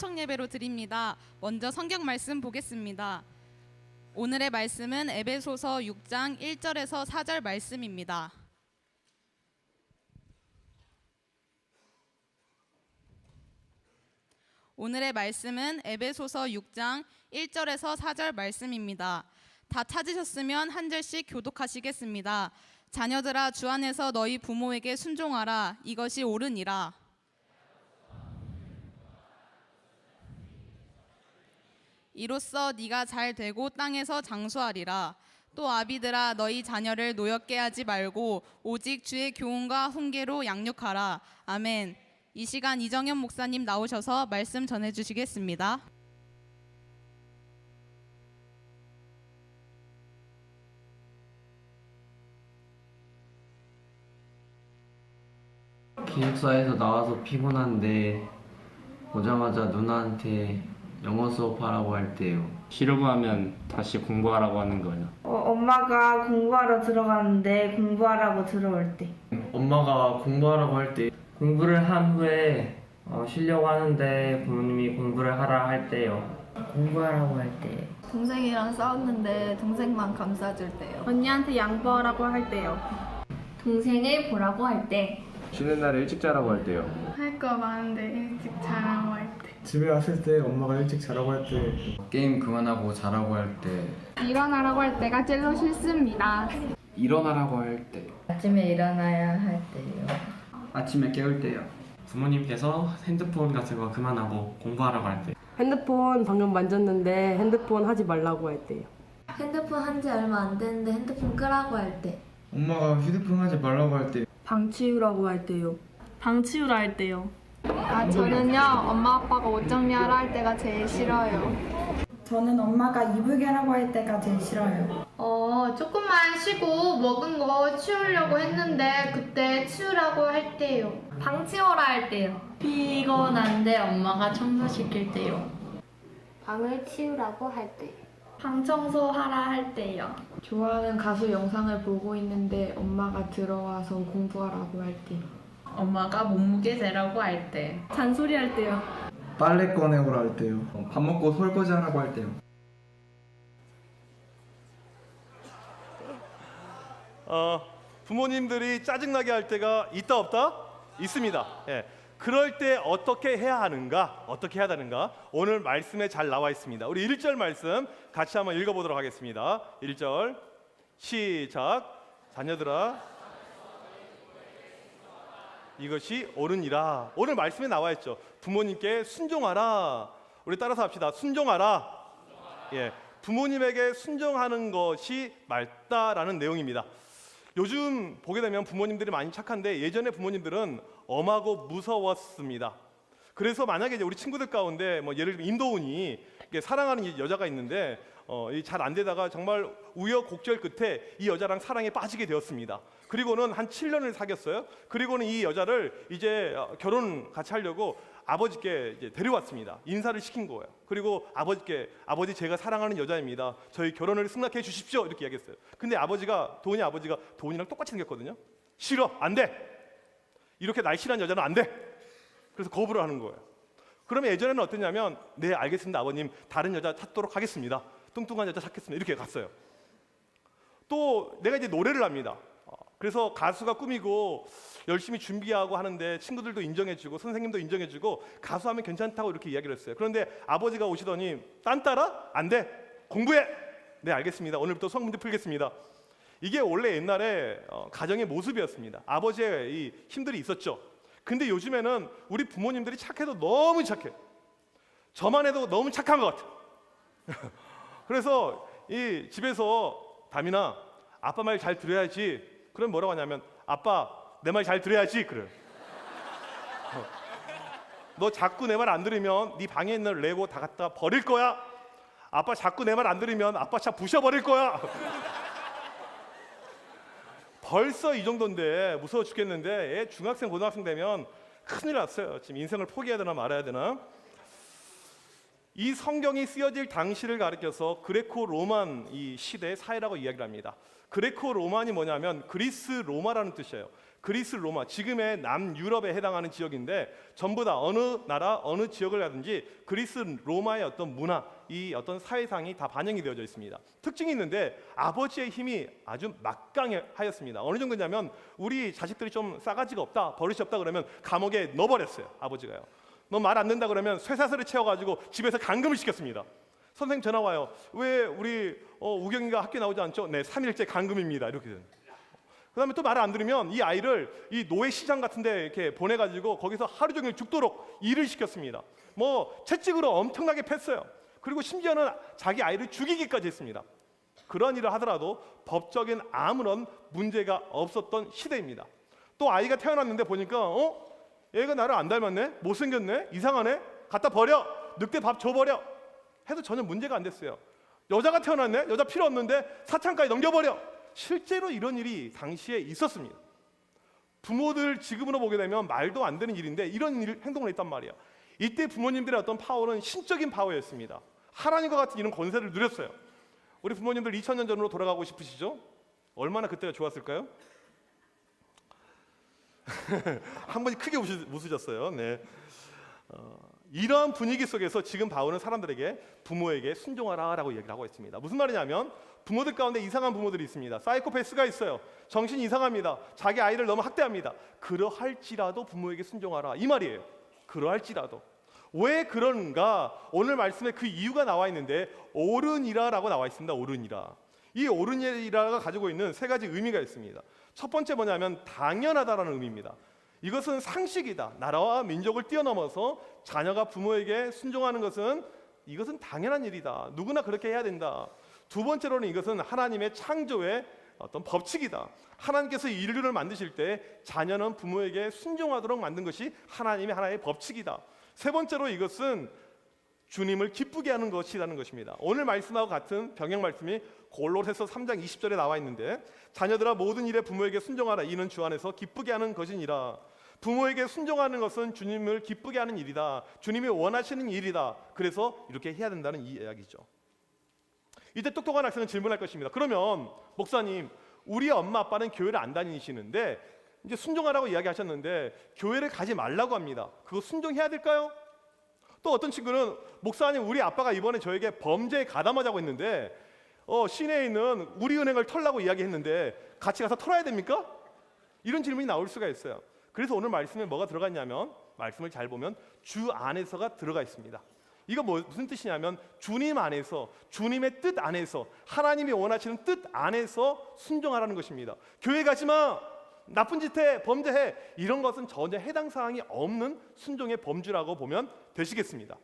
초청 예배로 드립니다. 먼저 성경 말씀 보겠습니다. 오늘의 말씀은 에베소서 6장 1절에서 4절 말씀입니다. 오늘의 말씀은 에베소서 6장 1절에서 4절 말씀입니다. 다 찾으셨으면 한 절씩 교독하시겠습니다. 자녀들아, 주 안에서 너희 부모에게 순종하라. 이것이 옳으니라. 이로써 네가 잘 되고 땅에서 장수하리라. 또 아비들아, 너희 자녀를 노엽게 하지 말고 오직 주의 교훈과 훈계로 양육하라. 아멘. 이 시간 이정현 목사님 나오셔서 말씀 전해주시겠습니다. 기숙사에서 나와서 피곤한데 오자마자 누나한테 영어 수업하라고 할 때요. 쉬려고 하면 다시 공부하라고 하는 거예요. 엄마가 공부하러 들어가는데 공부하라고 들어올 때. 엄마가 공부하라고 할 때. 공부를 한 후에 쉬려고 하는데 부모님이 공부를 하라 할 때요. 공부하라고 할 때. 동생이랑 싸웠는데 동생만 감싸줄 때요. 언니한테 양보하라고 할 때요. 동생을 보라고 할 때. 쉬는 날에 일찍 자라고 할 때요. 할 거 많은데 일찍 자라고 할 때. 집에 왔을 때 엄마가 일찍 자라고 할 때. 게임 그만하고 자라고 할 때. 일어나라고 할 때가 제일 싫습니다. 일어나라고 할 때. 아침에 일어나야 할 때요. 아침에 깨울 때요. 부모님께서 핸드폰 같은 거 그만하고 공부하라고 할 때. 핸드폰 방금 만졌는데 핸드폰 하지 말라고 할 때요. 핸드폰 한 지 얼마 안 됐는데 핸드폰 끄라고 할 때. 엄마가 휴대폰 하지 말라고 할 때. 방 치우라고 할 때요. 방 치우라 할 때요. 저는요, 엄마 아빠가 옷 정리하라 할 때가 제일 싫어요. 저는 엄마가 이불개라고 할 때가 제일 싫어요. 조금만 쉬고 먹은 거 치우려고 했는데 그때 치우라고 할 때요. 방 치워라 할 때요. 피곤한데 엄마가 청소시킬 때요. 방을 치우라고 할 때. 방 청소하라 할 때요. 좋아하는 가수 영상을 보고 있는데 엄마가 들어와서 공부하라고 할 때. 엄마가 몸무게 재라고 할 때. 잔소리 할 때요. 빨래 꺼내오라 할 때요. 밥 먹고 설거지 하라고 할 때요. 부모님들이 짜증나게 할 때가 있다 없다? 있습니다. 예. 그럴 때 어떻게 해야 하는가? 어떻게 해야 하는가? 오늘 말씀에 잘 나와 있습니다. 우리 1절 말씀 같이 한번 읽어보도록 하겠습니다. 1절 시작. 자녀들아, 이것이 옳으니라. 오늘 말씀에 나와 있죠. 부모님께 순종하라. 우리 따라서 합시다. 순종하라. 예, 부모님에게 순종하는 것이 맞다라는 내용입니다. 요즘 보게 되면 부모님들이 많이 착한데 예전에 부모님들은 엄하고 무서웠습니다. 그래서 만약에 이제 우리 친구들 가운데 뭐 예를 들면 임도훈이 사랑하는 여자가 있는데 잘 안 되다가 정말 우여곡절 끝에 이 여자랑 사랑에 빠지게 되었습니다. 그리고는 한 7년을 사귀었어요. 그리고는 이 여자를 이제 결혼 같이 하려고 아버지께 이제 데려왔습니다. 인사를 시킨 거예요. 그리고 아버지께, 아버지 제가 사랑하는 여자입니다. 저희 결혼을 승낙해 주십시오. 이렇게 이야기했어요. 근데 도훈이 아버지가 도훈이랑 똑같이 생겼거든요. 싫어, 안 돼. 이렇게 날씬한 여자는 안 돼. 그래서 거부를 하는 거예요. 그러면 예전에는 어땠냐면, 네 알겠습니다 아버님, 다른 여자 찾도록 하겠습니다. 뚱뚱한 여자 찾겠습니다. 이렇게 갔어요. 또 내가 이제 노래를 합니다. 그래서 가수가 꿈이고 열심히 준비하고 하는데 친구들도 인정해주고 선생님도 인정해주고 가수하면 괜찮다고 이렇게 이야기를 했어요. 그런데 아버지가 오시더니 딴 따라? 안 돼. 공부해. 네 알겠습니다. 오늘부터 수학 문제 풀겠습니다. 이게 원래 옛날에 가정의 모습이었습니다. 아버지의 이 힘들이 있었죠. 근데 요즘에는 우리 부모님들이 착해도 너무 착해. 저만 해도 너무 착한 것 같아. 그래서 이 집에서 담이나 아빠 말 잘 들어야지. 그럼 뭐라고 하냐면 아빠 내 말 잘 들어야지. 그래. 너 자꾸 내 말 안 들으면 네 방에 있는 레고 다 갖다 버릴 거야. 아빠 자꾸 내 말 안 들으면 아빠 차 부셔버릴 거야. 벌써 이 정도인데 무서워 죽겠는데 얘 중학생 고등학생 되면 큰일 났어요. 지금 인생을 포기해야 되나 말아야 되나. 이 성경이 쓰여질 당시를 가리켜서 그레코 로만 이 시대의 사회라고 이야기를 합니다. 그레코 로만이 뭐냐면 그리스 로마라는 뜻이에요. 그리스 로마, 지금의 남유럽에 해당하는 지역인데 전부 다 어느 나라 어느 지역을 가든지 그리스 로마의 어떤 문화, 이 어떤 사회상이 다 반영이 되어져 있습니다. 특징이 있는데 아버지의 힘이 아주 막강하였습니다. 어느 정도냐면 우리 자식들이 좀 싸가지가 없다, 버릇이 없다 그러면 감옥에 넣어버렸어요. 아버지가요. 너 말 안 된다 그러면 쇠사슬을 채워가지고 집에서 감금을 시켰습니다. 선생님 전화 와요. 왜 우리 우경이가 학교 나오지 않죠? 네, 3일째 감금입니다. 이렇게 돼요. 그 다음에 또 말을 안 들으면 이 아이를 이 노예시장 같은 데 이렇게 보내가지고 거기서 하루 종일 죽도록 일을 시켰습니다. 뭐 채찍으로 엄청나게 팼어요. 그리고 심지어는 자기 아이를 죽이기까지 했습니다. 그런 일을 하더라도 법적인 아무런 문제가 없었던 시대입니다. 또 아이가 태어났는데 보니까 얘가 나를 안 닮았네? 못생겼네? 이상하네? 갖다 버려! 늑대 밥 줘버려! 해도 전혀 문제가 안 됐어요. 여자가 태어났네? 여자 필요 없는데 사창까지 넘겨버려! 실제로 이런 일이 당시에 있었습니다. 부모들 지금으로 보게 되면 말도 안 되는 일인데 이런 행동을 했단 말이야. 이때 부모님들의 어떤 파워는 신적인 파워였습니다. 하나님과 같은 이런 권세를 누렸어요. 우리 부모님들 2000년 전으로 돌아가고 싶으시죠? 얼마나 그때가 좋았을까요? 한 번이 크게 웃으셨어요. 네. 이러한 분위기 속에서 지금 바울은 사람들에게 부모에게 순종하라라고 얘기를 하고 있습니다. 무슨 말이냐면 부모들 가운데 이상한 부모들이 있습니다. 사이코패스가 있어요. 정신이 이상합니다. 자기 아이를 너무 학대합니다. 그러할지라도 부모에게 순종하라 이 말이에요. 그러할지라도. 왜 그런가? 오늘 말씀에 그 이유가 나와 있는데 옳으니라라고 나와 있습니다. 옳으니라. 이 옳으니라가 가지고 있는 세 가지 의미가 있습니다. 첫 번째 뭐냐면 당연하다라는 의미입니다. 이것은 상식이다. 나라와 민족을 뛰어넘어서 자녀가 부모에게 순종하는 것은 이것은 당연한 일이다. 누구나 그렇게 해야 된다. 두 번째로는 이것은 하나님의 창조의 어떤 법칙이다. 하나님께서 인류를 만드실 때 자녀는 부모에게 순종하도록 만든 것이 하나님의 하나의 법칙이다. 세 번째로 이것은 주님을 기쁘게 하는 것이라는 것입니다. 오늘 말씀하고 같은 병행 말씀이 골로새서 3장 20절에 나와 있는데 자녀들아 모든 일에 부모에게 순종하라. 이는 주 안에서 기쁘게 하는 것이니라. 부모에게 순종하는 것은 주님을 기쁘게 하는 일이다. 주님이 원하시는 일이다. 그래서 이렇게 해야 된다는 이 이야기죠. 이때 똑똑한 학생은 질문할 것입니다. 그러면 목사님, 우리 엄마 아빠는 교회를 안 다니시는데 이제 순종하라고 이야기하셨는데 교회를 가지 말라고 합니다. 그거 순종해야 될까요? 또 어떤 친구는 목사님, 우리 아빠가 이번에 저에게 범죄에 가담하자고 했는데 시내에 있는 우리은행을 털라고 이야기했는데 같이 가서 털어야 됩니까? 이런 질문이 나올 수가 있어요. 그래서 오늘 말씀에 뭐가 들어가 있냐면 말씀을 잘 보면 주 안에서가 들어가 있습니다. 이거 무슨 뜻이냐면 주님 안에서, 주님의 뜻 안에서, 하나님이 원하시는 뜻 안에서 순종하라는 것입니다. 교회 가지 마, 나쁜 짓 해, 범죄해, 이런 것은 전혀 해당 사항이 없는 순종의 범주라고 보면 되시겠습니다.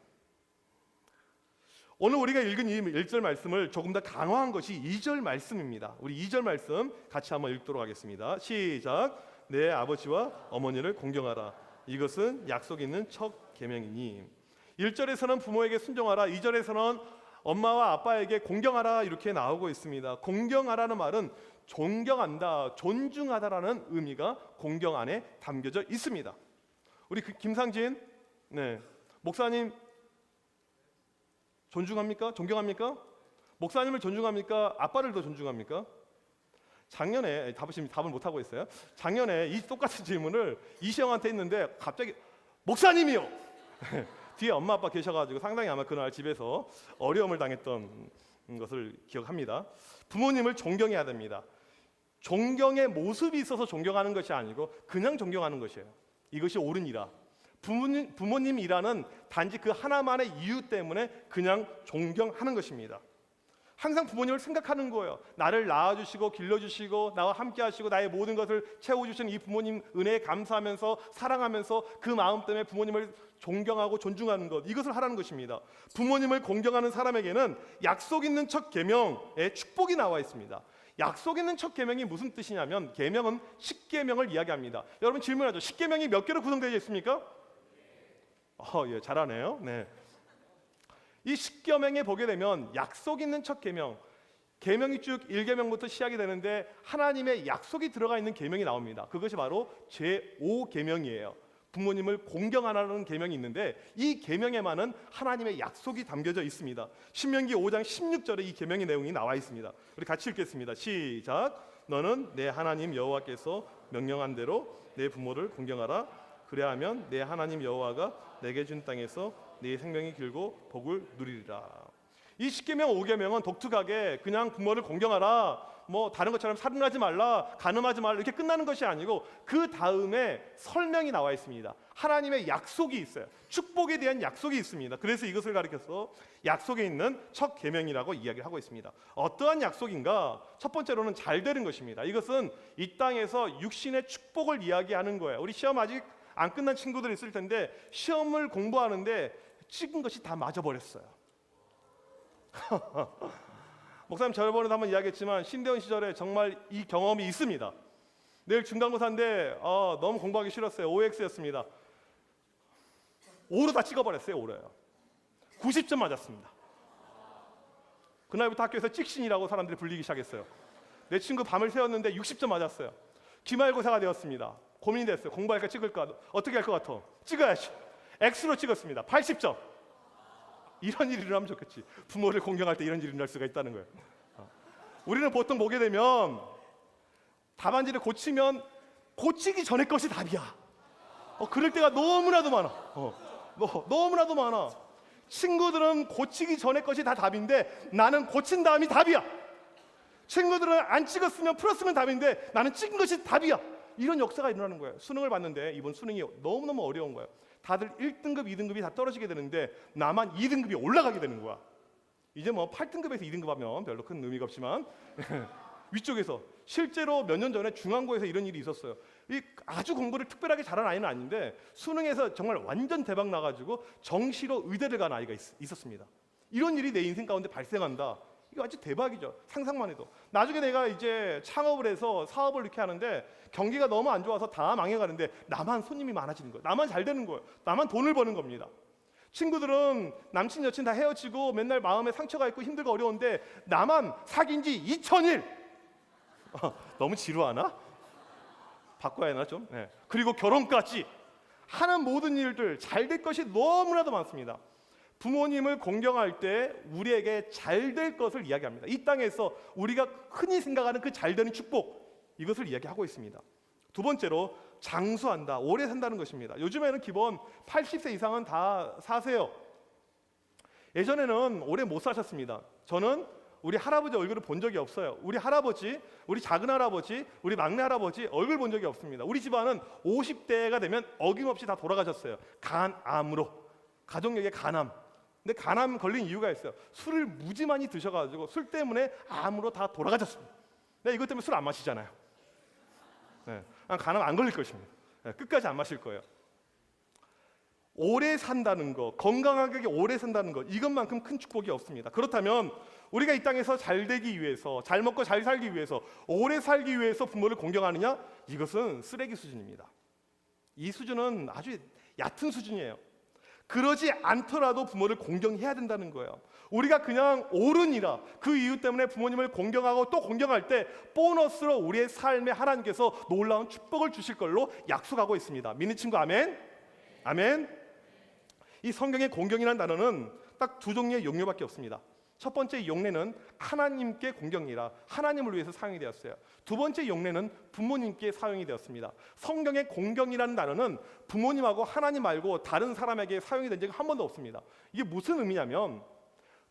오늘 우리가 읽은 이 1절 말씀을 조금 더 강화한 것이 2절 말씀입니다. 우리 2절 말씀 같이 한번 읽도록 하겠습니다. 시작. 내 아버지와 어머니를 공경하라. 이것은 약속 있는 첫 계명이니. 1절에서는 부모에게 순종하라, 2절에서는 엄마와 아빠에게 공경하라 이렇게 나오고 있습니다. 공경하라는 말은 존경한다, 존중하다라는 의미가 공경 안에 담겨져 있습니다. 우리 김상진 목사님 존중합니까? 존경합니까? 목사님을 존중합니까? 아빠를 더 존중합니까? 작년에 답을 못 하고 있어요. 작년에 이 똑같은 질문을 이시영한테 했는데 갑자기 목사님이요. 뒤에 엄마 아빠 계셔가지고 상당히 아마 그날 집에서 어려움을 당했던 것을 기억합니다. 부모님을 존경해야 됩니다. 존경의 모습이 있어서 존경하는 것이 아니고 그냥 존경하는 것이에요. 이것이 옳으니라. 부모님이라는 단지 그 하나만의 이유 때문에 그냥 존경하는 것입니다. 항상 부모님을 생각하는 거예요. 나를 낳아주시고 길러주시고 나와 함께하시고 나의 모든 것을 채워주시는 이 부모님 은혜에 감사하면서 사랑하면서 그 마음 때문에 부모님을 존경하고 존중하는 것, 이것을 하라는 것입니다. 부모님을 공경하는 사람에게는 약속 있는 첫 계명의 축복이 나와 있습니다. 약속 있는 첫 계명이 무슨 뜻이냐면 계명은 10계명을 이야기합니다. 여러분 질문하죠. 10계명이 몇 개로 구성되어 있습니까? 예, 잘하네요. 네. 이 10계명에 보게 되면 약속 있는 첫 계명, 계명이 쭉 1계명부터 시작이 되는데 하나님의 약속이 들어가 있는 계명이 나옵니다. 그것이 바로 제5계명이에요. 부모님을 공경하라는 계명이 있는데 이 계명에만은 하나님의 약속이 담겨져 있습니다. 신명기 5장 16절에 이 계명의 내용이 나와 있습니다. 우리 같이 읽겠습니다. 시작. 너는 내 하나님 여호와께서 명령한 대로 내 부모를 공경하라. 그래야하면 내 하나님 여호와가 내게 준 땅에서 네 생명이 길고 복을 누리리라. 이 10계명 5계명은 독특하게 그냥 부모를 공경하라, 뭐 다른 것처럼 살인하지 말라, 간음하지 말라 이렇게 끝나는 것이 아니고 그 다음에 설명이 나와 있습니다. 하나님의 약속이 있어요. 축복에 대한 약속이 있습니다. 그래서 이것을 가리켜서 약속에 있는 첫 계명이라고 이야기를 하고 있습니다. 어떠한 약속인가? 첫 번째로는 잘 되는 것입니다. 이것은 이 땅에서 육신의 축복을 이야기하는 거예요. 우리 시험 아직 안 끝난 친구들 있을 텐데 시험을 공부하는데 찍은 것이 다 맞아버렸어요. 목사님 저번에도 한번 이야기했지만 신대원 시절에 정말 이 경험이 있습니다. 내일 중간고사인데 너무 공부하기 싫었어요. OX였습니다. 5로 다 찍어버렸어요. 5로요. 90점 맞았습니다. 그날부터 학교에서 찍신이라고 사람들이 불리기 시작했어요. 내 친구 밤을 새웠는데 60점 맞았어요. 기말고사가 되었습니다. 고민이 됐어요. 공부할까 찍을까? 어떻게 할 것 같아? 찍어야지. X로 찍었습니다. 80점. 이런 일이 일어나면 좋겠지. 부모를 공경할 때 이런 일이 일어날 수가 있다는 거예요. 우리는 보통 보게 되면 답안지를 고치면 고치기 전에 것이 답이야. 그럴 때가 너무나도 많아. 너무나도 많아. 친구들은 고치기 전에 것이 다 답인데 나는 고친 다음이 답이야. 친구들은 안 찍었으면 풀었으면 답인데 나는 찍은 것이 답이야. 이런 역사가 일어나는 거예요. 수능을 봤는데 이번 수능이 너무너무 어려운 거예요. 다들 1등급, 2등급이 다 떨어지게 되는데 나만 2등급이 올라가게 되는 거야. 이제 뭐 8등급에서 2등급 하면 별로 큰 의미가 없지만 위쪽에서 실제로 몇 년 전에 중앙고에서 이런 일이 있었어요. 이 아주 공부를 특별하게 잘한 아이는 아닌데 수능에서 정말 완전 대박 나가지고 정시로 의대를 간 아이가 있었습니다. 이런 일이 내 인생 가운데 발생한다. 이거 아주 대박이죠. 상상만 해도. 나중에 내가 이제 창업을 해서 사업을 이렇게 하는데 경기가 너무 안 좋아서 다 망해가는데 나만 손님이 많아지는 거예요. 나만 잘 되는 거예요. 나만 돈을 버는 겁니다. 친구들은 남친 여친 다 헤어지고 맨날 마음에 상처가 있고 힘들고 어려운데 나만 사귄 지 2000일. 너무 지루하나? 바꿔야 하나 좀? 네. 그리고 결혼까지 하는 모든 일들 잘 될 것이 너무나도 많습니다. 부모님을 공경할 때 우리에게 잘 될 것을 이야기합니다. 이 땅에서 우리가 흔히 생각하는 그 잘 되는 축복, 이것을 이야기하고 있습니다. 두 번째로 장수한다, 오래 산다는 것입니다. 요즘에는 기본 80세 이상은 다 사세요. 예전에는 오래 못 사셨습니다. 저는 우리 할아버지 얼굴을 본 적이 없어요. 우리 할아버지, 우리 작은 할아버지, 우리 막내 할아버지 얼굴 본 적이 없습니다. 우리 집안은 50대가 되면 어김없이 다 돌아가셨어요. 간암으로. 가족력의 간암. 근데 간암 걸린 이유가 있어요. 술을 무지 많이 드셔가지고 술 때문에 암으로 다 돌아가셨습니다. 근데 이것 때문에 술 안 마시잖아요. 네, 간암 안 걸릴 것입니다. 네, 끝까지 안 마실 거예요. 오래 산다는 거, 건강하게 오래 산다는 거, 이것만큼 큰 축복이 없습니다. 그렇다면 우리가 이 땅에서 잘 되기 위해서, 잘 먹고 잘 살기 위해서, 오래 살기 위해서 부모를 공경하느냐? 이것은 쓰레기 수준입니다. 이 수준은 아주 얕은 수준이에요. 그러지 않더라도 부모를 공경해야 된다는 거예요. 우리가 그냥 옳으니라 그 이유 때문에 부모님을 공경하고 또 공경할 때 보너스로 우리의 삶에 하나님께서 놀라운 축복을 주실 걸로 약속하고 있습니다. 믿는 친구 아멘? 아멘? 이 성경의 공경이라는 단어는 딱 두 종류의 용례밖에 없습니다. 첫 번째 용례는 하나님께 공경이라 하나님을 위해서 사용이 되었어요. 두 번째 용례는 부모님께 사용이 되었습니다. 성경의 공경이라는 단어는 부모님하고 하나님 말고 다른 사람에게 사용이 된 적이 한 번도 없습니다. 이게 무슨 의미냐면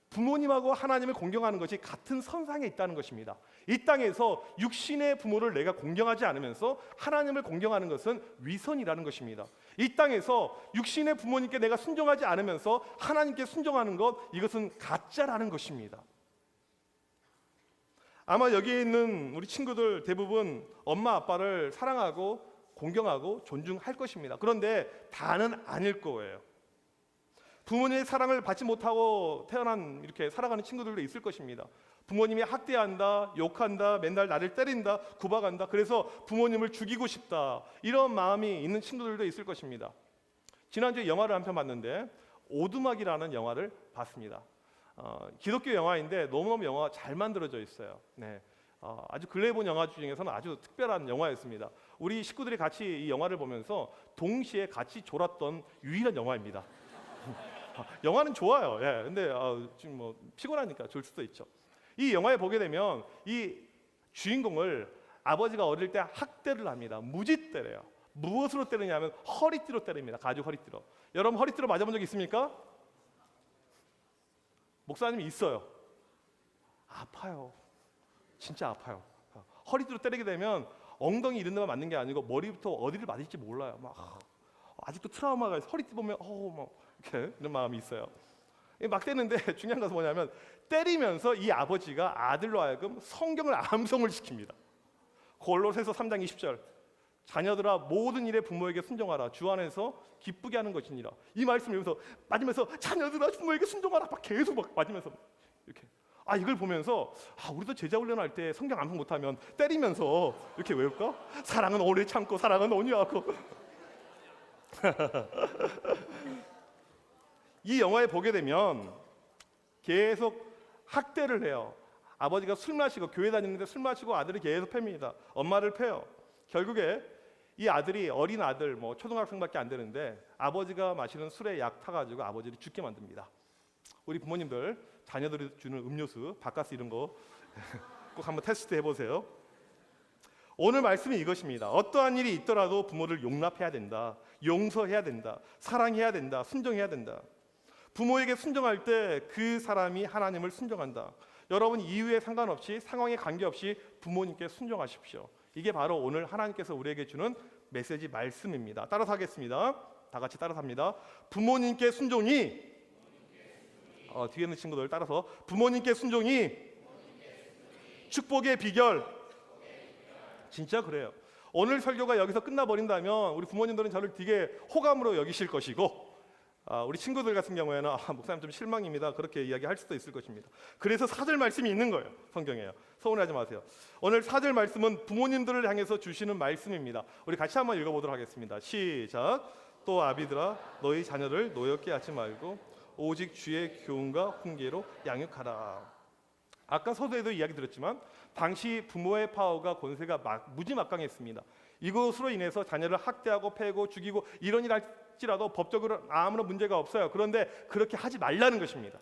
부모님하고 하나님을 공경하는 것이 같은 선상에 있다는 것입니다. 이 땅에서 육신의 부모를 내가 공경하지 않으면서 하나님을 공경하는 것은 위선이라는 것입니다. 이 땅에서 육신의 부모님께 내가 순종하지 않으면서 하나님께 순종하는 것, 이것은 가짜라는 것입니다. 아마 여기에 있는 우리 친구들 대부분 엄마 아빠를 사랑하고 공경하고 존중할 것입니다. 그런데 다는 아닐 거예요. 부모님의 사랑을 받지 못하고 태어난 이렇게 살아가는 친구들도 있을 것입니다. 부모님이 학대한다, 욕한다, 맨날 나를 때린다, 구박한다. 그래서 부모님을 죽이고 싶다. 이런 마음이 있는 친구들도 있을 것입니다. 지난주에 영화를 한 편 봤는데 오두막이라는 영화를 봤습니다. 기독교 영화인데 너무너무 영화가 잘 만들어져 있어요. 네. 아주 근래에 본 영화 중에서는 아주 특별한 영화였습니다. 우리 식구들이 같이 이 영화를 보면서 동시에 같이 졸았던 유일한 영화입니다. 영화는 좋아요. 예, 근데 지금 뭐 피곤하니까 졸 수도 있죠. 이 영화에 보게 되면 이 주인공을 아버지가 어릴 때 학대를 합니다. 무지 때려요. 무엇으로 때리냐면 허리띠로 때립니다. 가죽 허리띠로. 여러분 허리띠로 맞아본 적 있습니까? 목사님이 있어요. 아파요. 진짜 아파요. 허리띠로 때리게 되면 엉덩이 이런 데만 맞는 게 아니고 머리부터 어디를 맞을지 몰라요. 막 아직도 트라우마가 있어요. 허리띠 보면 막 이렇게 이런 마음이 있어요. 막 때리는데 중요한 것은 뭐냐면 때리면서 이 아버지가 아들로 하여금 성경을 암송을 시킵니다. 골로새서 3장 20절 자녀들아 모든 일에 부모에게 순종하라 주 안에서 기쁘게 하는 것이니라. 이 말씀을 맞으면서 자녀들아 부모에게 순종하라 막 계속 막 맞으면서 이렇게 이걸 보면서 우리도 제자 훈련할 때 성경 암송 못하면 때리면서 이렇게 외울까? 사랑은 오래 참고 사랑은 온유하고 이 영화에 보게 되면 계속 학대를 해요. 아버지가 술 마시고 교회 다니는데 술 마시고 아들이 계속 팹니다. 엄마를 패요. 결국에 이 아들이 어린 아들 뭐 초등학생밖에 안 되는데 아버지가 마시는 술에 약 타가지고 아버지를 죽게 만듭니다. 우리 부모님들 자녀들이 주는 음료수, 바카스 이런 거 꼭 한번 테스트 해보세요. 오늘 말씀이 이것입니다. 어떠한 일이 있더라도 부모를 용납해야 된다. 용서해야 된다. 사랑해야 된다. 순종해야 된다. 부모에게 순종할 때 그 사람이 하나님을 순종한다. 여러분 이유에 상관없이 상황에 관계없이 부모님께 순종하십시오. 이게 바로 오늘 하나님께서 우리에게 주는 메시지 말씀입니다. 따라서 하겠습니다. 다 같이 따라서 합니다. 부모님께 순종이 뒤에 있는 친구들 따라서 부모님께 순종이 축복의 비결. 진짜 그래요. 오늘 설교가 여기서 끝나버린다면 우리 부모님들은 저를 되게 호감으로 여기실 것이고 우리 친구들 같은 경우에는 목사님 좀 실망입니다. 그렇게 이야기할 수도 있을 것입니다. 그래서 4절 말씀이 있는 거예요. 성경에요. 서운하지 마세요. 오늘 4절 말씀은 부모님들을 향해서 주시는 말씀입니다. 우리 같이 한번 읽어보도록 하겠습니다. 시작. 또 아비들아 너희 자녀를 노엽게 하지 말고 오직 주의 교훈과 훈계로 양육하라. 아까 서두에도 이야기 드렸지만 당시 부모의 파워가 권세가 무지막강했습니다. 이것으로 인해서 자녀를 학대하고 패고 죽이고 이런 일 할지라도 법적으로 아무런 문제가 없어요. 그런데 그렇게 하지 말라는 것입니다.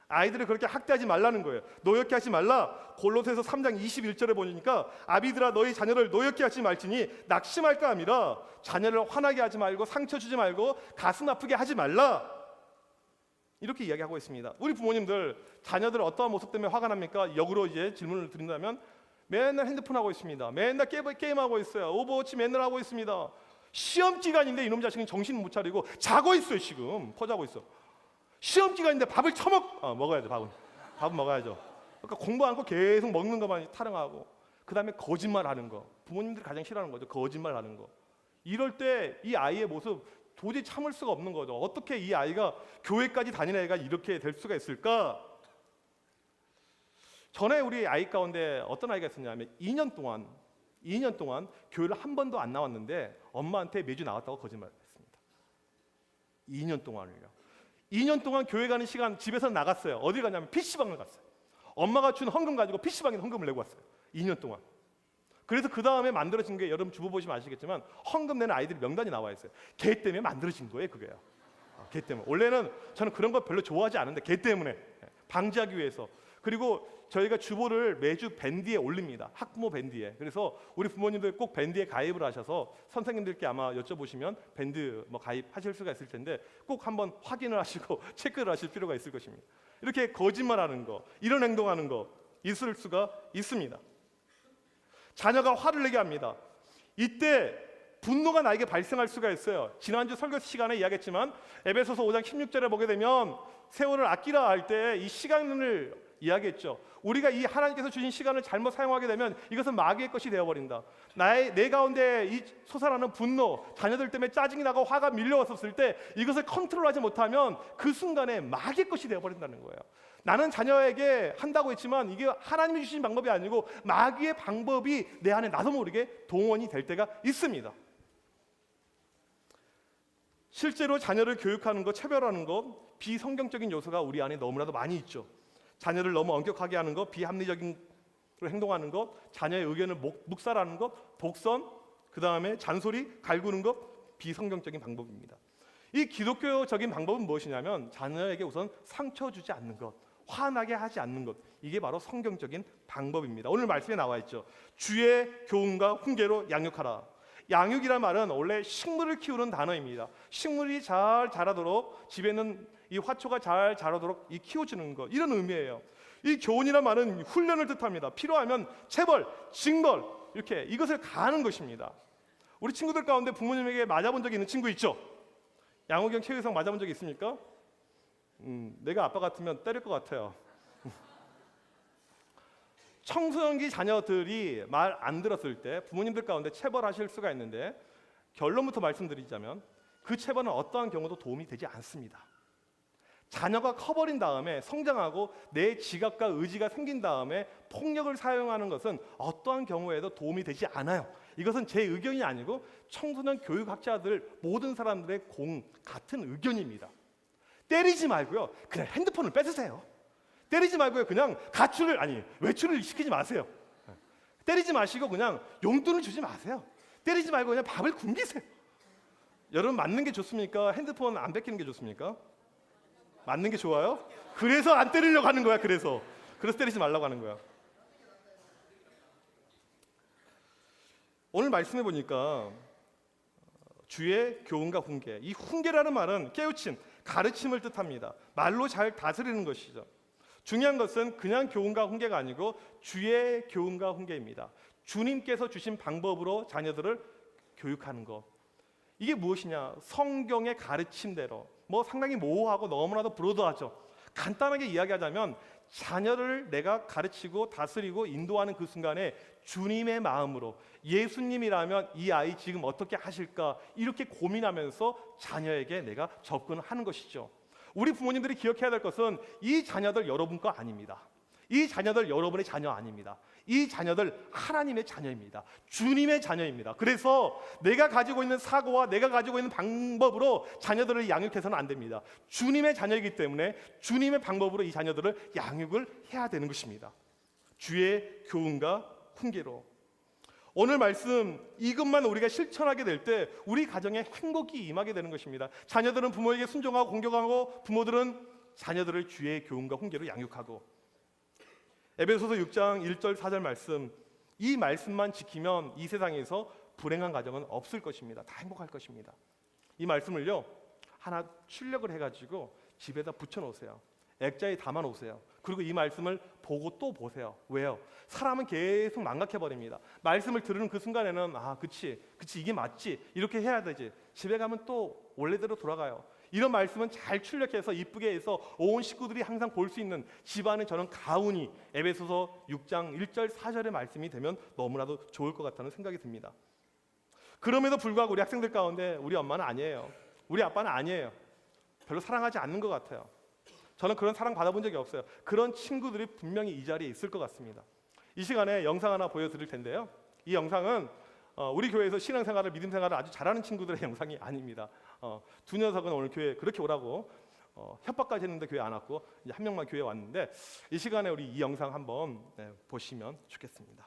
아이들을 그렇게 학대하지 말라는 거예요. 노엽게 하지 말라. 골로새서 3장 21절에 보니까 아비들아 너희 자녀를 노엽게 하지 말지니 낙심할까 함이라. 자녀를 화나게 하지 말고 상처 주지 말고 가슴 아프게 하지 말라. 이렇게 이야기하고 있습니다. 우리 부모님들 자녀들 어떠한 모습 때문에 화가 납니까? 역으로 이제 질문을 드린다면 맨날 핸드폰 하고 있습니다. 맨날 게임하고 있어요. 오버워치 맨날 하고 있습니다. 시험 기간인데 이놈 자식은 정신 못 차리고 자고 있어요. 지금 포자고 있어. 시험 기간인데 밥을 먹어야죠. 밥은 먹어야죠. 그러니까 공부 않고 계속 먹는 것만 타령하고 그 다음에 거짓말하는 거. 부모님들이 가장 싫어하는 거죠. 거짓말하는 거. 이럴 때 이 아이의 모습 도저히 참을 수가 없는 거죠. 어떻게 이 아이가 교회까지 다니는 애가 이렇게 될 수가 있을까? 전에 우리 아이 가운데 어떤 아이가 있었냐면 2년 동안 교회를 한 번도 안 나왔는데 엄마한테 매주 나왔다고 거짓말했습니다. 2년 동안을요. 2년 동안 교회 가는 시간 집에서 나갔어요. 어디 가냐면 PC방을 갔어요. 엄마가 준 헌금 가지고 PC방에 헌금을 내고 왔어요. 2년 동안. 그래서 그 다음에 만들어진 게 여러분 주부 보시면 아시겠지만 헌금 내는 아이들이 명단이 나와 있어요. 걔 때문에 만들어진 거예요, 그게요. 걔 때문에. 원래는 저는 그런 거 별로 좋아하지 않은데 걔 때문에 방지하기 위해서. 그리고 저희가 주보를 매주 밴드에 올립니다. 학부모 밴드에. 그래서 우리 부모님들 꼭 밴드에 가입을 하셔서 선생님들께 아마 여쭤보시면 밴드 가입하실 수가 있을 텐데 꼭 한번 확인을 하시고 체크를 하실 필요가 있을 것입니다. 이렇게 거짓말하는 거, 이런 행동하는 거 있을 수가 있습니다. 자녀가 화를 내게 합니다. 이때 분노가 나에게 발생할 수가 있어요. 지난주 설교 시간에 이야기했지만 에베소서 5장 16절에 보게 되면 세월을 아끼라 할 때 이 시간을 이야기했죠. 우리가 이 하나님께서 주신 시간을 잘못 사용하게 되면 이것은 마귀의 것이 되어버린다. 내 가운데 이 솟아나는 분노, 자녀들 때문에 짜증이 나고 화가 밀려왔었을 때 이것을 컨트롤하지 못하면 그 순간에 마귀의 것이 되어버린다는 거예요. 나는 자녀에게 한다고 했지만 이게 하나님이 주신 방법이 아니고 마귀의 방법이 내 안에 나도 모르게 동원이 될 때가 있습니다. 실제로 자녀를 교육하는 것, 차별하는 것, 비성경적인 요소가 우리 안에 너무나도 많이 있죠. 자녀를 너무 엄격하게 하는 것, 비합리적인 행동하는 것, 자녀의 의견을 묵살하는 것, 독선, 그 다음에 잔소리, 갈구는 것, 비성경적인 방법입니다. 이 기독교적인 방법은 무엇이냐면 자녀에게 우선 상처 주지 않는 것, 화나게 하지 않는 것, 이게 바로 성경적인 방법입니다. 오늘 말씀에 나와 있죠. 주의 교훈과 훈계로 양육하라. 양육이란 말은 원래 식물을 키우는 단어입니다. 식물이 잘 자라도록, 집에 있는 이 화초가 잘 자라도록 이 키워주는 것, 이런 의미예요. 이 교훈이란 말은 훈련을 뜻합니다. 필요하면 체벌, 징벌, 이렇게 이것을 가하는 것입니다. 우리 친구들 가운데 부모님에게 맞아본 적이 있는 친구 있죠? 양호경, 최의성 맞아본 적이 있습니까? 내가 아빠 같으면 때릴 것 같아요. 청소년기 자녀들이 말 안 들었을 때 부모님들 가운데 체벌하실 수가 있는데, 결론부터 말씀드리자면 그 체벌은 어떠한 경우도 도움이 되지 않습니다. 자녀가 커버린 다음에 성장하고 내 지각과 의지가 생긴 다음에 폭력을 사용하는 것은 어떠한 경우에도 도움이 되지 않아요. 이것은 제 의견이 아니고 청소년 교육학자들 모든 사람들의 같은 의견입니다. 때리지 말고요, 그냥 핸드폰을 뺏으세요. 때리지 말고요, 그냥 외출을 시키지 마세요. 때리지 마시고 그냥 용돈을 주지 마세요. 때리지 말고 그냥 밥을 굶기세요. 여러분, 맞는 게 좋습니까? 핸드폰 안 뺏기는 게 좋습니까? 맞는 게 좋아요? 그래서 안 때리려고 하는 거야. 그래서 때리지 말라고 하는 거야. 오늘 말씀해 보니까 주의 교훈과 훈계, 이 훈계라는 말은 깨우침, 가르침을 뜻합니다. 말로 잘 다스리는 것이죠. 중요한 것은 그냥 교훈과 훈계가 아니고 주의 교훈과 훈계입니다. 주님께서 주신 방법으로 자녀들을 교육하는 것. 이게 무엇이냐? 성경의 가르침대로, 상당히 모호하고 너무나도 브로드하죠. 간단하게 이야기하자면 자녀를 내가 가르치고 다스리고 인도하는 그 순간에 주님의 마음으로, 예수님이라면 이 아이 지금 어떻게 하실까, 이렇게 고민하면서 자녀에게 내가 접근하는 것이죠. 우리 부모님들이 기억해야 될 것은 이 자녀들 여러분 거 아닙니다. 이 자녀들 여러분의 자녀 아닙니다. 이 자녀들 하나님의 자녀입니다. 주님의 자녀입니다. 그래서 내가 가지고 있는 사고와 내가 가지고 있는 방법으로 자녀들을 양육해서는 안 됩니다. 주님의 자녀이기 때문에 주님의 방법으로 이 자녀들을 양육을 해야 되는 것입니다. 주의 교훈과 훈계로. 오늘 말씀 이것만 우리가 실천하게 될 때 우리 가정에 행복이 임하게 되는 것입니다. 자녀들은 부모에게 순종하고 공경하고, 부모들은 자녀들을 주의 교훈과 훈계로 양육하고. 에베소서 6장 1절 4절 말씀, 이 말씀만 지키면 이 세상에서 불행한 가정은 없을 것입니다. 다 행복할 것입니다. 이 말씀을요, 하나 출력을 해가지고 집에다 붙여놓으세요. 액자에 담아놓으세요. 그리고 이 말씀을 보고 또 보세요. 왜요? 사람은 계속 망각해버립니다. 말씀을 들으는 그 순간에는 그치 이게 맞지, 이렇게 해야 되지. 집에 가면 또 원래대로 돌아가요. 이런 말씀은 잘 출력해서 이쁘게 해서 온 식구들이 항상 볼 수 있는 집안에 저는 가훈이 에베소서 6장 1절 4절의 말씀이 되면 너무나도 좋을 것 같다는 생각이 듭니다. 그럼에도 불구하고 우리 학생들 가운데 우리 엄마는 아니에요, 우리 아빠는 아니에요, 별로 사랑하지 않는 것 같아요. 저는 그런 사랑 받아본 적이 없어요. 그런 친구들이 분명히 이 자리에 있을 것 같습니다. 이 시간에 영상 하나 보여드릴 텐데요, 이 영상은 우리 교회에서 신앙생활을, 믿음생활을 아주 잘하는 친구들의 영상이 아닙니다. 두 녀석은 오늘 교회 그렇게 오라고 협박까지 했는데 교회 안 왔고, 이제 한 명만 교회 왔는데, 이 시간에 우리 이 영상 한번 보시면 좋겠습니다.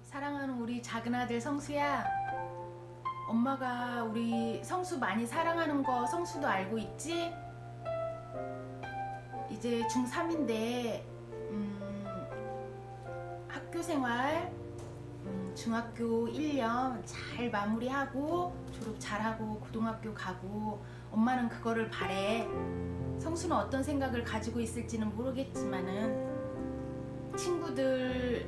사랑하는 우리 작은 아들 성수야, 엄마가 우리 성수 많이 사랑하는 거 성수도 알고 있지? 이제 중3인데 학교 생활 중학교 1년 잘 마무리하고 졸업 잘하고 고등학교 가고, 엄마는 그거를 바래. 성수는 어떤 생각을 가지고 있을지는 모르겠지만은 친구들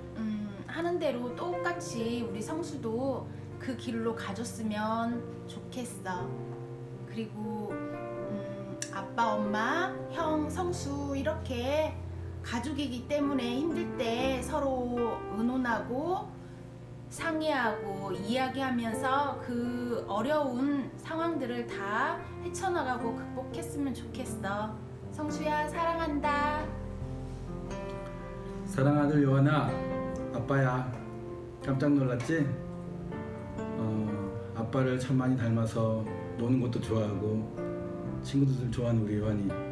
하는 대로 똑같이 우리 성수도 그 길로 가줬으면 좋겠어. 그리고 아빠, 엄마, 형, 성수 이렇게 가족이기 때문에 힘들 때 서로 의논하고 상의하고 이야기하면서 그 어려운 상황들을 다 헤쳐나가고 극복했으면 좋겠어. 성수야, 사랑한다. 사랑하는 요한아, 아빠야. 깜짝 놀랐지? 아빠를 참 많이 닮아서 노는 것도 좋아하고 친구들 좋아하는 우리 요한이.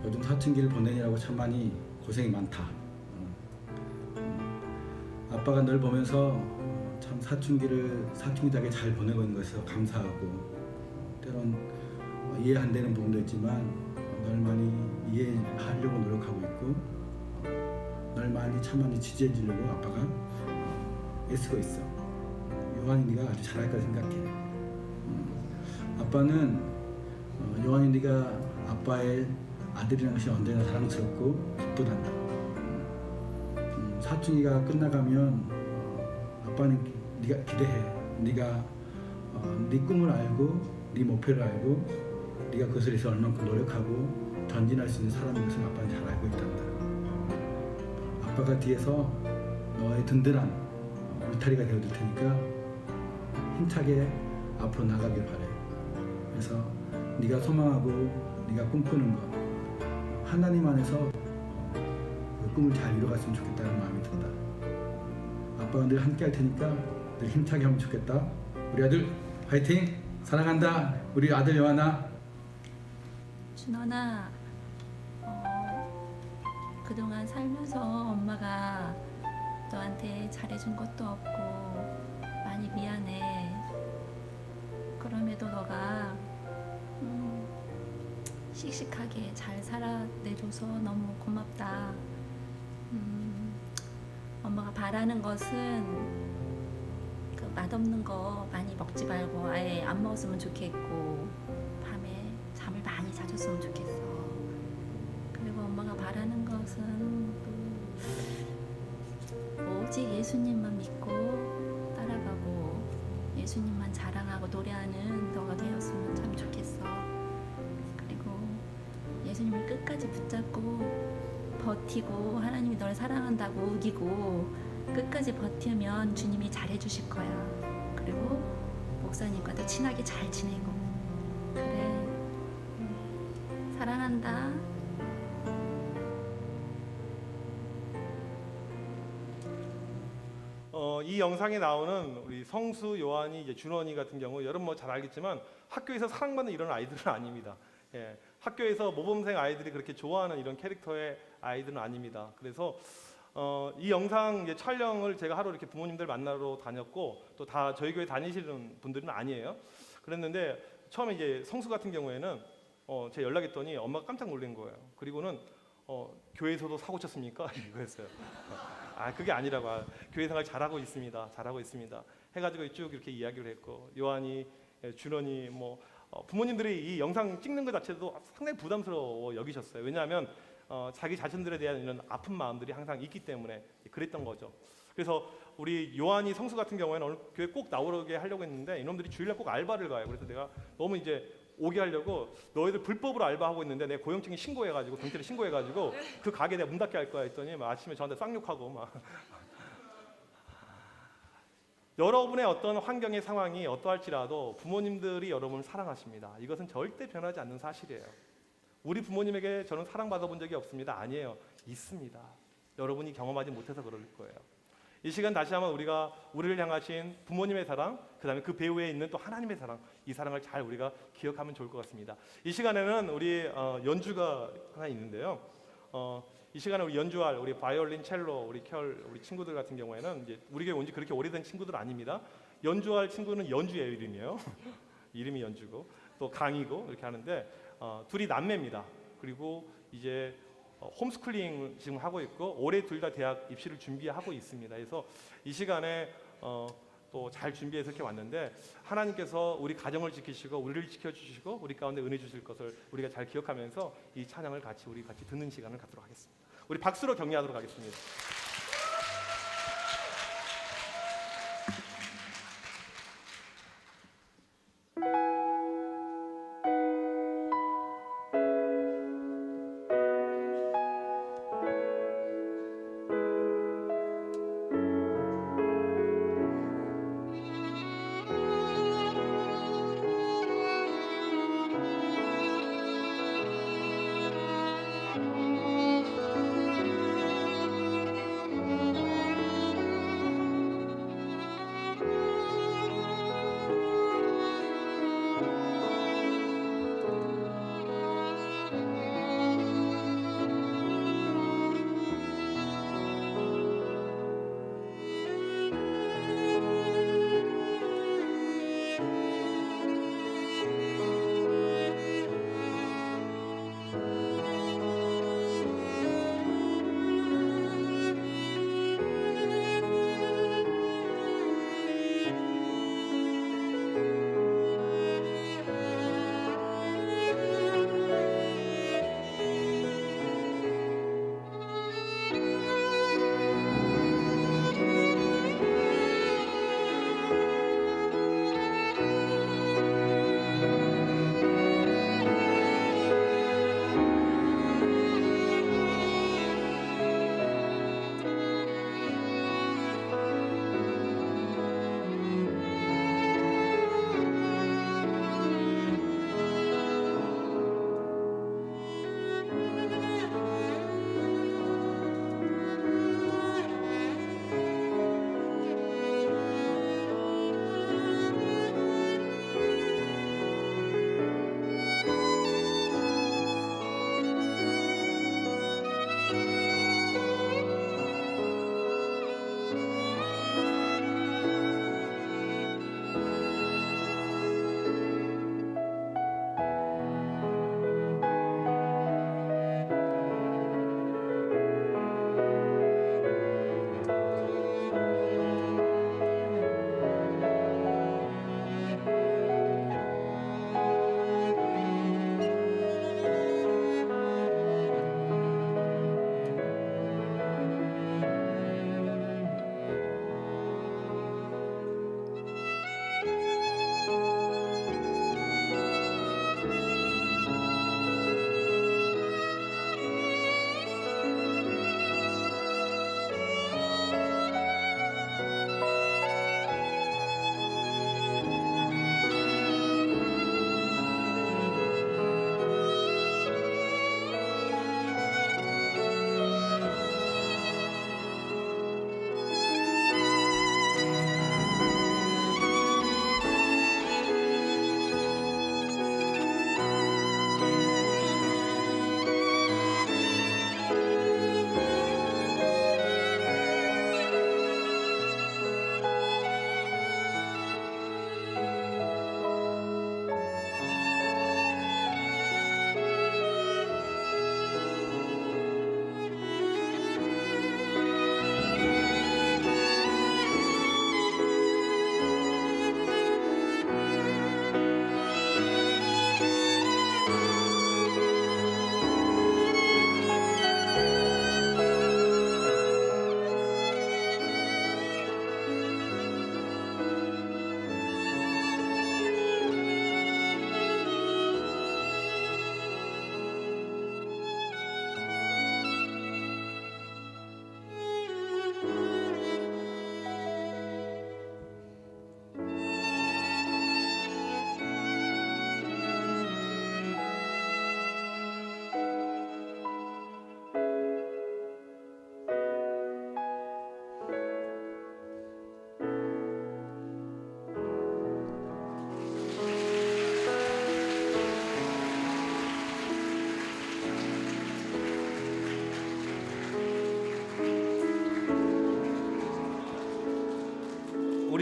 요즘 사춘기를 보내느라고 참 많이 고생이 많다. 아빠가 널 보면서 참 사춘기답게 잘 보내고 있는 것에 감사하고, 때론 이해 안 되는 부분도 있지만 널 많이 이해하려고 노력하고 있고, 널 참 많이 지지해 주려고 아빠가 애쓰고 있어. 요한이 네가 아주 잘할 거라 생각해. 아빠는 요한이 네가 아빠의 아들이라는 것이 언제나 사랑스럽고 기쁘단다. 사춘기가 끝나가면 아빠는 네가 기대해. 네가 네 꿈을 알고 네 목표를 알고 네가 그것을 위해서 얼만큼 노력하고 전진할 수 있는 사람인 것을 아빠는 잘 알고 있단다. 아빠가 뒤에서 너의 든든한 울타리가 되어줄 테니까 힘차게 앞으로 나가길 바래. 그래서 네가 소망하고 네가 꿈꾸는 것, 하나님 안에서 그 꿈을 잘 이뤄갔으면 좋겠다는 마음이 든다. 아빠가 늘 함께 할 테니까 늘 힘차게 하면 좋겠다. 우리 아들 화이팅! 사랑한다. 우리 아들 요한아. 준원아, 그동안 살면서 엄마가 너한테 잘해준 것도 없고 많이 미안해. 그럼에도 너가 씩씩하게 잘 살아내줘서 너무 고맙다. 엄마가 바라는 것은 그 맛없는 거 많이 먹지 말고 아예 안 먹었으면 좋겠고, 밤에 잠을 많이 자줬으면 좋겠어. 그리고 엄마가 바라는 것은 또 오직 예수님만 믿고 따라가고 예수님만 자랑하고 노래하는 너가 되었으면 참 좋겠어. 그리고 예수님을 끝까지 붙잡고 버티고, 하나님이 널 사랑한다고 우기고 끝까지 버티면 주님이 잘해주실 거야. 그리고 목사님과도 친하게 잘 지내고. 그래, 사랑한다. 이 영상에 나오는 우리 성수, 요한이, 이제 준원이 같은 경우 여러분 뭐 잘 알겠지만 학교에서 사랑받는 이런 아이들은 아닙니다. 예, 학교에서 모범생 아이들이 그렇게 좋아하는 이런 캐릭터의 아이들은 아닙니다. 그래서 이 영상 이제 촬영을 제가 하루 이렇게 부모님들 만나러 다녔고, 또 다 저희 교회 다니시는 분들은 아니에요. 그랬는데 처음에 이제 성수 같은 경우에는 제가 연락했더니 엄마가 깜짝 놀란 거예요. 그리고는 교회에서도 사고 쳤습니까? 이거였어요. 그게 아니라고. 교회 생활 잘하고 있습니다. 잘하고 있습니다. 해가지고 쭉 이렇게 이야기를 했고, 요한이, 준원이 뭐 부모님들이 이 영상 찍는 것 자체도 상당히 부담스러워 여기셨어요. 왜냐하면 자기 자신들에 대한 이런 아픈 마음들이 항상 있기 때문에 그랬던 거죠. 그래서 우리 요한이, 성수 같은 경우에는 오늘 교회 꼭 나오게 하려고 했는데 이놈들이 주일날 꼭 알바를 가요. 그래서 내가 너무 이제 오게 하려고, 너희들 불법으로 알바하고 있는데 내 고용증이 신고해가지고, 경찰에 신고해가지고 그 가게 내가 문 닫게 할 거야 했더니 아침에 저한테 쌍욕하고 막. 여러분의 어떤 환경의 상황이 어떠할지라도 부모님들이 여러분을 사랑하십니다. 이것은 절대 변하지 않는 사실이에요. 우리 부모님에게 저는 사랑받아 본 적이 없습니다. 아니에요. 있습니다. 여러분이 경험하지 못해서 그럴 거예요. 이 시간 다시 한번 우리가 우리를 향하신 부모님의 사랑, 그 다음에 그 배후에 있는 또 하나님의 사랑, 이 사랑을 잘 우리가 기억하면 좋을 것 같습니다. 이 시간에는 우리 연주가 하나 있는데요. 이 시간에 우리 연주할 우리 바이올린, 첼로, 우리 우리 친구들 같은 경우에는 이제 우리 교회 온 지 그렇게 오래된 친구들 아닙니다. 연주할 친구는 연주예요, 이름이에요. 이름이 연주고 또 강이고 이렇게 하는데 둘이 남매입니다. 그리고 이제 홈스쿨링 지금 하고 있고 올해 둘 다 대학 입시를 준비하고 있습니다. 그래서 이 시간에 또 잘 준비해서 이렇게 왔는데, 하나님께서 우리 가정을 지키시고 우리를 지켜주시고 우리 가운데 은혜 주실 것을 우리가 잘 기억하면서 이 찬양을 우리 같이 듣는 시간을 갖도록 하겠습니다. 우리 박수로 격려하도록 하겠습니다.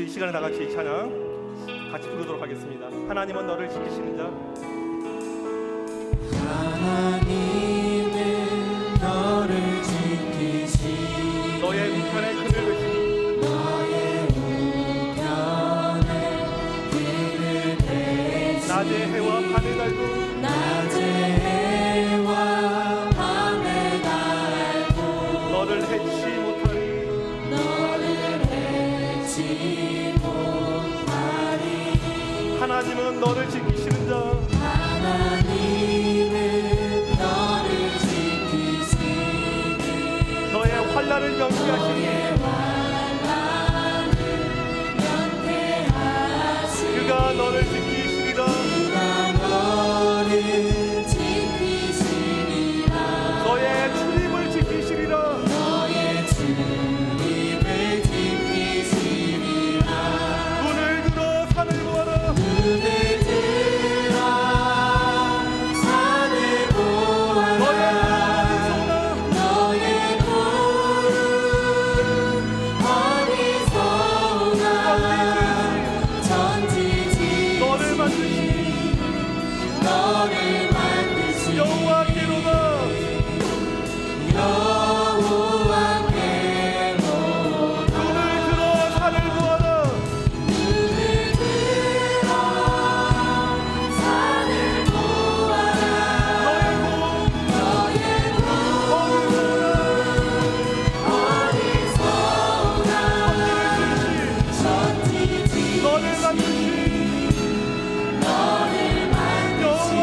이 시간에 다 같이 이 찬양 같이 부르도록 하겠습니다. 하나님은 너를 지키시는 자. 하나님은 너를 지키시 너의 우편에 그늘 드시니 너의 우편에 그늘 대시 낮에 해와 밤에 달고 낮에 해와 밤에 달고 너를 해치 못하리 너를 해치 못하리 하나님은 너를 지키시는 자. 하나님은 너를 지키시니 너의 환난을 명쾌하시니 그가 너를 지키시리라. 너의 출입을 지키시리라. 눈을 들어 산을 보아라. 너를 만드신 여호와께로다. 눈을 들어 산을 보아라. 너를 만드신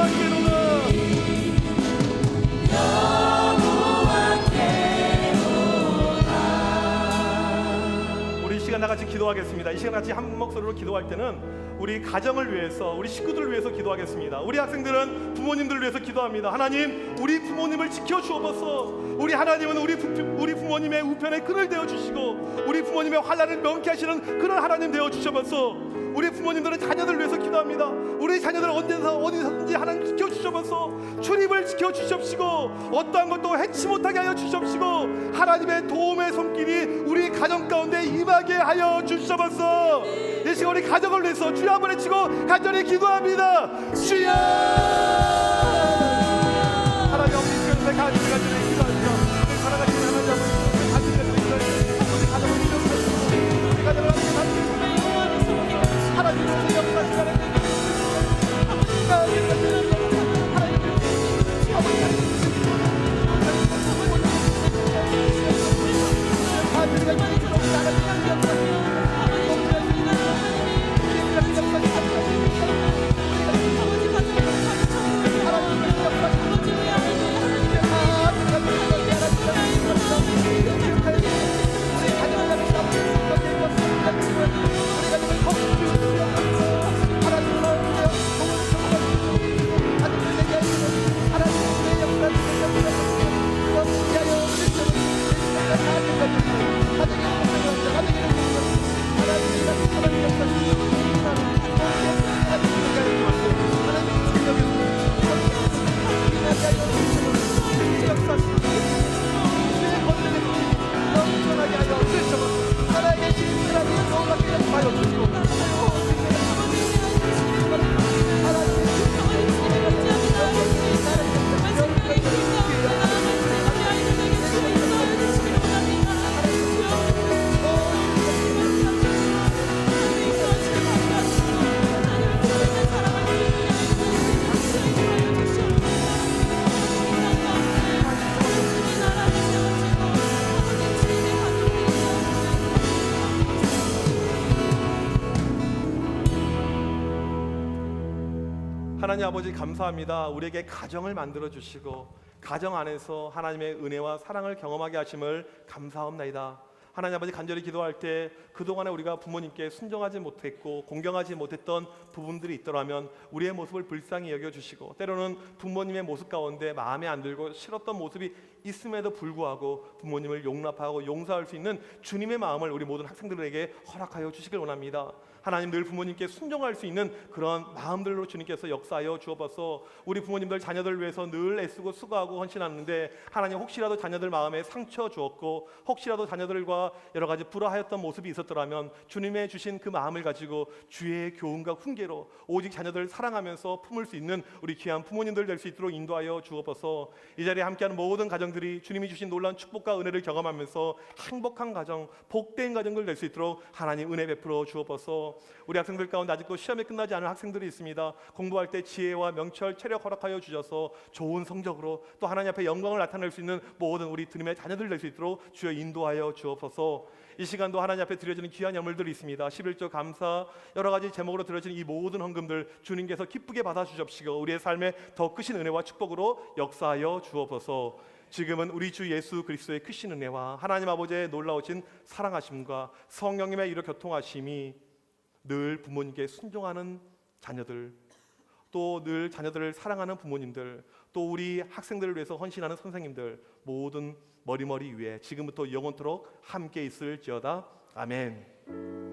우리 이 시간 다 같이 기도하겠습니다. 이 시간 같이 한 목소리로 기도할 때는 우리 가정을 위해서, 우리 식구들을 위해서 기도하겠습니다. 우리 학생들은 부모님들을 위해서 기도합니다. 하나님, 우리 부모님을 지켜주옵소서. 우리 하나님은 우리 부모님의 우편에 끈을 대어 주시고 우리 부모님의 환난을 명쾌 하시는 그런 하나님 되어 주셔서 우리 부모님들은 자녀들을 위해서 기도합니다. 우리 자녀들 어디서든지 하나님 지켜주셔서 출입을 지켜주십시고 어떠한 것도 해치 못하게 하여 주십시고 하나님의 도움의 손길이 우리 가정 가운데 임하게 하여 주셔서 이 시간 우리 가정을 위해서 주여 한번 외치고 간절히 기도합니다. 주여 하나님 아버지 시간에 간절히 기도합니다. 사랑하시는 하나님 아버지 간절히 기도합니다. 우리 가정을 위해서 우리 가정을 하나님의 역사시간에 하나님 아버지 감사합니다. 우리에게 가정을 만들어 주시고 가정 안에서 하나님의 은혜와 사랑을 경험하게 하심을 감사합니다. 하나님 아버지 간절히 기도할 때 그동안에 우리가 부모님께 순종하지 못했고 공경하지 못했던 부분들이 있더라면 우리의 모습을 불쌍히 여겨주시고 때로는 부모님의 모습 가운데 마음에 안 들고 싫었던 모습이 있음에도 불구하고 부모님을 용납하고 용서할 수 있는 주님의 마음을 우리 모든 학생들에게 허락하여 주시길 원합니다. 하나님 늘 부모님께 순종할 수 있는 그런 마음들로 주님께서 역사하여 주옵소서. 우리 부모님들 자녀들 위해서 늘 애쓰고 수고하고 헌신하는데 하나님 혹시라도 자녀들 마음에 상처 주었고 혹시라도 자녀들과 여러 가지 불화하였던 모습이 있었더라면 주님의 주신 그 마음을 가지고 주의 교훈과 훈계로 오직 자녀들을 사랑하면서 품을 수 있는 우리 귀한 부모님들 될 수 있도록 인도하여 주옵소서. 이 자리에 함께하는 모든 가정들이 주님이 주신 놀라운 축복과 은혜를 경험하면서 행복한 가정, 복된 가정들 될 수 있도록 하나님 은혜 베풀어 주옵소서. 우리 학생들 가운데 아직도 시험이 끝나지 않은 학생들이 있습니다. 공부할 때 지혜와 명철, 체력 허락하여 주셔서 좋은 성적으로 또 하나님 앞에 영광을 나타낼 수 있는 모든 우리 주님의 자녀들 될 수 있도록 주여 인도하여 주옵소서. 이 시간도 하나님 앞에 드려지는 귀한 예물들이 있습니다. 11조 감사, 여러 가지 제목으로 드려지는 이 모든 헌금들 주님께서 기쁘게 받아주십시고 우리의 삶에 더 크신 은혜와 축복으로 역사하여 주옵소서. 지금은 우리 주 예수 그리스도의 크신 은혜와 하나님 아버지의 놀라우신 사랑하심과 성령님의 이로 교통하심이 늘 부모님께 순종하는 자녀들, 또 늘 자녀들을 사랑하는 부모님들, 또 우리 학생들을 위해서 헌신하는 선생님들 모든 머리머리 위에 지금부터 영원토록 함께 있을지어다. 아멘.